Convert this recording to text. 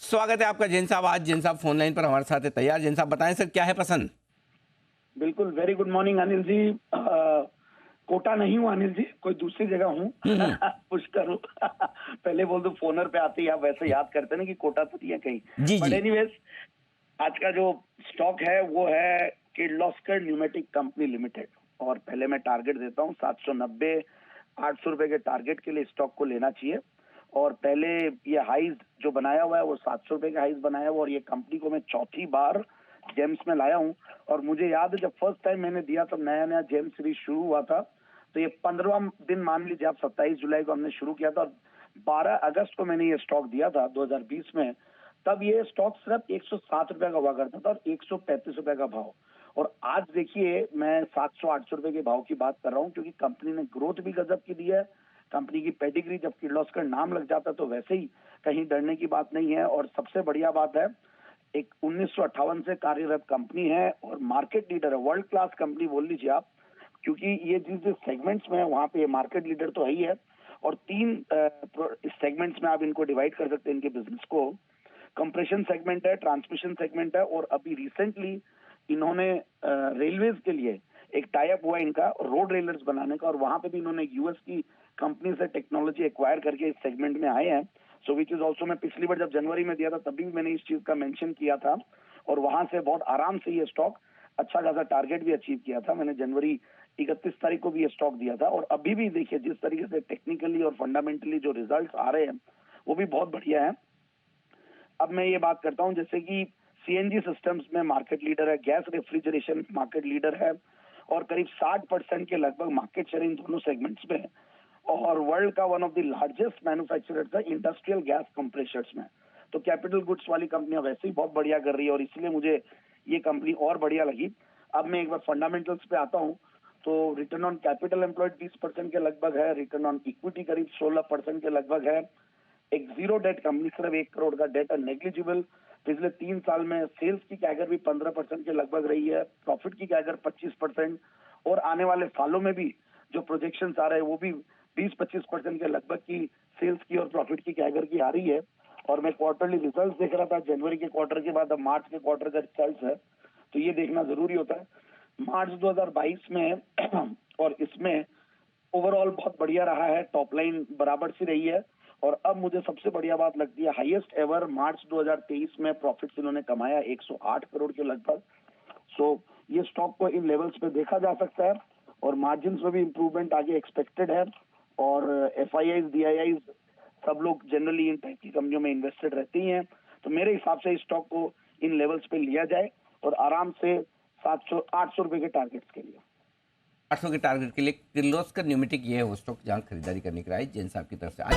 स्वागत है आपका जैन साहब। आज जैन साहब फोन लाइन पर हमारे साथ है तैयार। जैन साहब बताएं सर, क्या है पसंद? बिल्कुल, very good morning Anil ji. Kota नहीं हूँ अनिल जी, कोई दूसरी जगह हूँ। पुष्कर हूँ। पहले बोल दो, फोनर पे आते ही आप वैसे याद करते ना कि कोटा तो नहीं है कहीं। जी बट जी। एनीवेज, आज का जो स्टॉक है वो है किर्लोस्कर न्यूमेटिक कंपनी लिमिटेड। और पहले मैं टारगेट देता हूँ 790 800 रुपए के टारगेट के लिए स्टॉक को लेना चाहिए। और पहले ये हाइज जो बनाया हुआ है वो 700 रुपए का हाइज बनाया हुआ, और ये कंपनी को मैं चौथी बार जेम्स में लाया हूँ। और मुझे याद है जब फर्स्ट टाइम मैंने दिया तब नया नया जेम्स सीरीज शुरू हुआ था, तो ये 15वां दिन मान लीजिए आप, 27 जुलाई को हमने शुरू किया था और 12 अगस्त को मैंने ये स्टॉक दिया था 2020 में। तब ये स्टॉक सिर्फ 107 रुपए का हुआ करता था और 135 रुपए का भाव। और आज देखिए मैं 700-800 रुपए के भाव की बात कर रहा हूँ, क्योंकि कंपनी ने ग्रोथ भी गजब की दी है। कंपनी की पेडिग्री, जब किर्लोस्कर नाम लग जाता तो वैसे ही कहीं डरने की बात नहीं है। और सबसे बढ़िया बात है, एक 1958 से कार्यरत कंपनी है और मार्केट लीडर है, वर्ल्ड क्लास कंपनी बोल लीजिए आप, क्योंकि ये जिस सेगमेंट्स में है वहां पे मार्केट लीडर तो है ही है। और 3 सेगमेंट्स में आप इनको डिवाइड कर सकते हैं इनके बिजनेस को। कंप्रेशन सेगमेंट है, ट्रांसमिशन सेगमेंट है, और अभी रिसेंटली इन्होंने रेलवेज के लिए एक टाई अप हुआ इनका रोड रेलर्स बनाने का, और वहां पे भी इन्होंने यूएस की कंपनी से टेक्नोलॉजी एक्वायर करके इस सेगमेंट में आए हैं। सो विच इज ऑल्सो, मैं पिछली बार जब जनवरी में दिया था तभी मैंने इस चीज का मेंशन किया था, और वहां से बहुत आराम से ये स्टॉक अच्छा खासा टारगेट भी अचीव किया था। मैंने जनवरी 31 तारीख को भी ये स्टॉक दिया था, और अभी भी देखिए जिस तरीके से टेक्निकली और फंडामेंटली जो रिजल्ट्स आ रहे हैं वो भी बहुत बढ़िया है। अब मैं ये बात करता हूं, जैसे कि सीएनजी सिस्टम्स में मार्केट लीडर है, गैस रेफ्रिजरेशन मार्केट लीडर है, और करीब 60% के लगभग मार्केट शेयर इन दोनों सेगमेंट्स में है। और वर्ल्ड का one of the largest manufacturers है इंडस्ट्रियल गैस कंप्रेशर्स में। तो कैपिटल गुड्स वाली कंपनियां वैसे ही बहुत बढ़िया कर रही है, और इसलिए मुझे ये कंपनी और बढ़िया लगी। अब मैं एक बार फंडामेंटल्स पे आता हूँ, तो रिटर्न ऑन कैपिटल एम्प्लॉयड 20% के लगभग है, रिटर्न ऑन इक्विटी करीब 16% के लगभग है, एक जीरो डेट कंपनी, सिर्फ 1 करोड़ का डेट है, नेग्लिजिबल। पिछले 3 साल में सेल्स की कैगर भी 15% के लगभग रही है, प्रॉफिट की कैगर 25%, और आने वाले सालों में भी जो प्रोजेक्शन आ रहे हैं वो भी 20-25% के लगभग की सेल्स की और प्रॉफिट की कैगर की आ रही है। और मैं क्वार्टरली रिजल्ट देख रहा था, जनवरी के क्वार्टर के बाद अब मार्च के क्वार्टर का रिजल्ट है, तो ये देखना जरूरी होता है। मार्च 2022 में और इसमें ओवरऑल बहुत बढ़िया रहा है, टॉप लाइन बराबर सी रही है। और अब मुझे सबसे बढ़िया बात लगती है, हाईएस्ट एवर मार्च 2023 में प्रॉफिट्स इन्होंने कमाया 108 करोड़ के लगभग। सो ये स्टॉक को इन लेवल्स पे देखा जा सकता है, और मार्जिन्स में भी इंप्रूवमेंट आगे एक्सपेक्टेड है। और एफआईआईज डीआईआईज सब लोग जनरली इन टाइप की कंपनियों में इन्वेस्टेड रहती हैं। तो मेरे हिसाब से इस स्टॉक को इन लेवल्स पे लिया जाए, और आराम से 700-800 रुपए के टारगेट्स के लिए। 800 के टारगेट के लिए किर्लोस्कर न्यूमेटिक ये है वो स्टॉक जहां खरीदारी करने के लिए जैन साहब की तरफ से आज